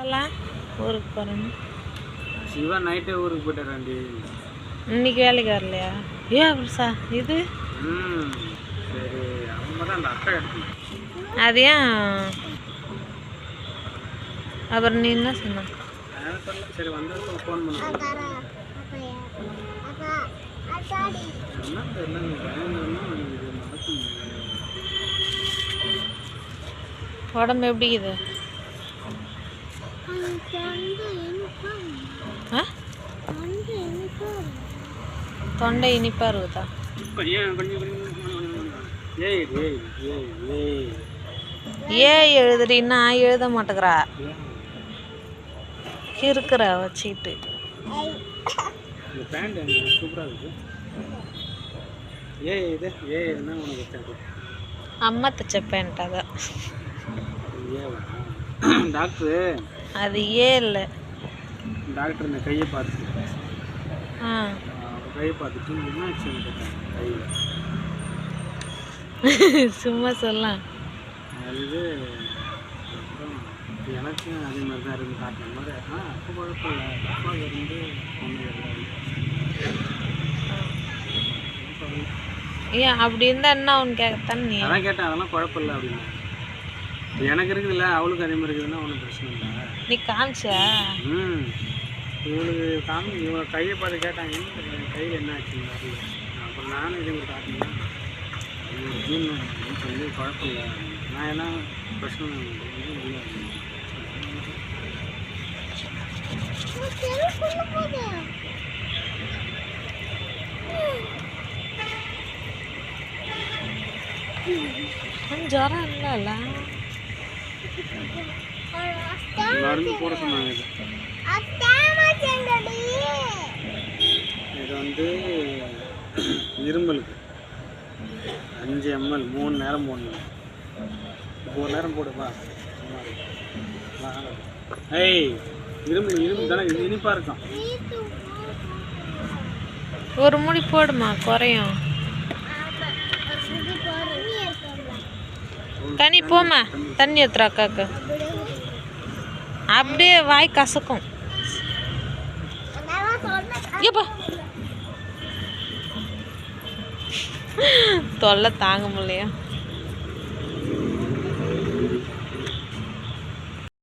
அதெல்லாம் ஊருக்கு போகிறேன்னு. சிவா நைட்டே ஊருக்கு போயிட்டாராண்டி. இன்னைக்கு வேலைக்கு வரலையா? அப்படி சார் இது சரி அவங்க தான் அந்த அக்கா எடுத்து அது ஏன் அப்புறம் நீ என்ன சொன்ன? சரி வந்து ஃபோன் பண்ண உடம்பு எப்படி இது? தொண்டை இனிப்பா இருக்குதா? எழுதுறீன்னா எழுத மாட்டேங்கிறா, இருக்கிற வச்சுக்கிட்டு. அம்மா தச்ச பேண்ட் அதான். டாக்டர் அது இல்லை. டாக்டர் இந்த கையை பார்த்து கையை பார்த்துட்டு என்னாச்சு கையில் சும்மா சொல்லலாம். அது எனக்கும் அதே மாதிரி தான் இருந்து காட்டின மாதிரி அப்போ குழப்பம் இல்லை. அப்பா இருந்து ஏன் அப்படி இருந்தா என்ன ஒன்று கேட்கத்தானே நீ? அதான் கேட்டேன், அதெல்லாம் குழப்பம் இல்லை அப்படின்னு. எனக்கு இருக்குதுல்ல, அவளுக்கு அதே மாதிரி இருக்குதுன்னா ஒன்றும் பிரச்சனை இல்லை. நீ காமிச்சியா? இவளுக்கு இவங்க கையை பார்த்து கேட்டாங்க கையில் என்ன ஆச்சுன்னு தெரியல. அப்புறம் நானும் இதே மாதிரி காட்டினேன் அப்படின்னு சொல்லி குழப்பம் இல்லை. நான் எல்லாம் பிரச்சனை இல்லை. ஜுரம் இல்லைல்ல? மருந்து போட சொன்னாங்க. இது வந்து இருமலுக்கு 5 ml 3 நேரம் போடணும். இப்போ 1 நேரம் போடுப்பா. ஏய் இரும்பு தானே இனிப்பாக இருக்கும். ஒரு முடி போடுமா, குறையும். தண்ணி போமா, தண்ணி எடுத்துரு அக்காக்கு. அப்படியே வாய் கசக்கும். ஏப்பா தொல்லை தாங்க முடியலையா?